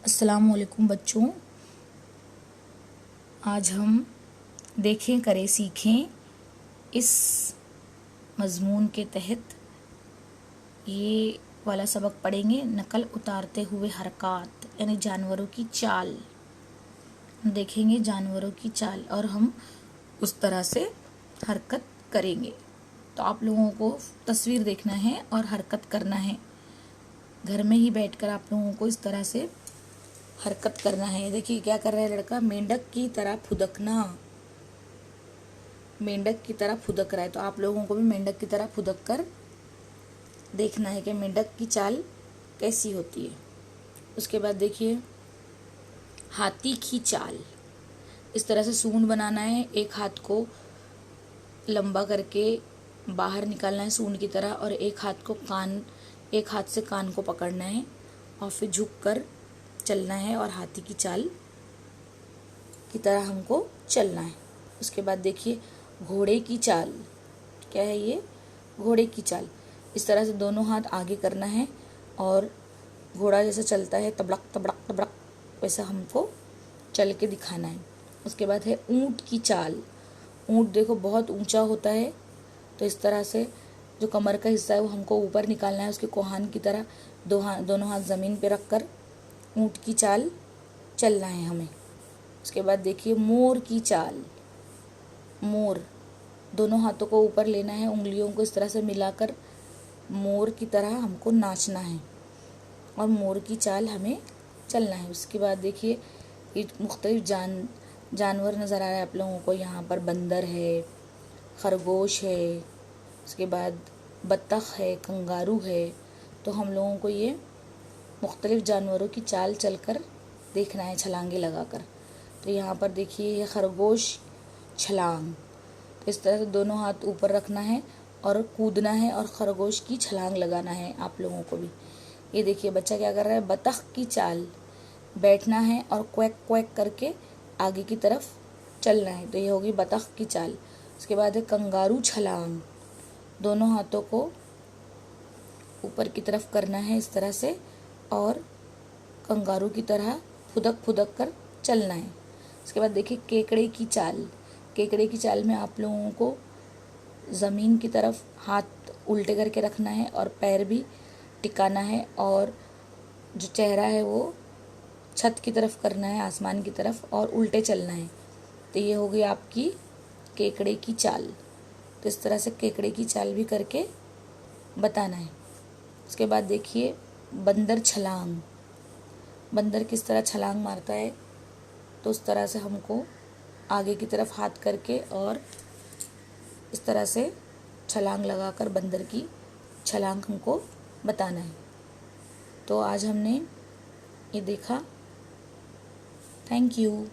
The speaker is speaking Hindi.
अस्सलामुअलैकुम बच्चों, आज हम देखें करें सीखें इस मज़मून के तहत ये वाला सबक पढ़ेंगे। नकल उतारते हुए हरकत यानी जानवरों की चाल। देखेंगे जानवरों की चाल और हम उस तरह से हरकत करेंगे। तो आप लोगों को तस्वीर देखना है और हरकत करना है। घर में ही बैठकर आप लोगों को इस तरह से हरकत करना है। देखिए क्या कर रहा है लड़का, मेंढक की तरह फुदकना। मेंढक की तरह फुदक रहा है, तो आप लोगों को भी मेंढक की तरह फुदक कर देखना है कि मेंढक की चाल कैसी होती है। उसके बाद देखिए हाथी की चाल। इस तरह से सूंड बनाना है, एक हाथ को लंबा करके बाहर निकालना है सूंड की तरह, और एक हाथ से कान को पकड़ना है और फिर झुक कर चलना है और हाथी की चाल की तरह हमको चलना है। उसके बाद देखिए घोड़े की चाल। क्या है ये? घोड़े की चाल। इस तरह से दोनों हाथ आगे करना है और घोड़ा जैसे चलता है तबड़क तबड़क तबड़क, वैसा हमको चल के दिखाना है। उसके बाद है ऊंट की चाल। ऊंट देखो बहुत ऊंचा होता है, तो इस तरह से जो कमर का हिस्सा है वो हमको ऊपर निकालना है, उसके कोहान की तरह दोनों हाथ ज़मीन पे रख कर ऊंट की चाल चलना है हमें। उसके बाद देखिए मोर की चाल। मोर, दोनों हाथों को ऊपर लेना है, उंगलियों को इस तरह से मिलाकर मोर की तरह हमको नाचना है और मोर की चाल हमें चलना है। उसके बाद देखिए ये मुख्तलिफ जानवर नज़र आ रहा है आप लोगों को। यहाँ पर बंदर है, खरगोश है, उसके बाद बत्तख है, कंगारू है। तो हम लोगों को ये मुख्तलिफ जानवरों की चाल चलकर देखना है छलांगे लगाकर। तो यहाँ पर देखिए ये खरगोश छलांग। तो इस तरह से दोनों हाथ ऊपर रखना है और कूदना है और खरगोश की छलांग लगाना है आप लोगों को भी। ये देखिए बच्चा क्या कर रहा है, बतख की चाल। बैठना है और क्वैक क्वैक करके आगे की तरफ चलना है। तो ये होगी बतख की चाल। उसके बाद है कंगारू छलांग। दोनों हाथों को ऊपर की तरफ करना है इस तरह से और कंगारू की तरह फुदक फुदक कर चलना है। उसके बाद देखिए केकड़े की चाल। केकड़े की चाल में आप लोगों को ज़मीन की तरफ हाथ उल्टे करके रखना है और पैर भी टिकाना है और जो चेहरा है वो छत की तरफ करना है, आसमान की तरफ, और उल्टे चलना है। तो ये हो गई आपकी केकड़े की चाल। तो इस तरह से केकड़े की चाल भी करके बताना है। उसके बाद देखिए बंदर छलांग। बंदर किस तरह छलांग मारता है, तो उस तरह से हमको आगे की तरफ हाथ करके और इस तरह से छलांग लगाकर बंदर की छलांग हमको बताना है। तो आज हमने ये देखा। Thank you.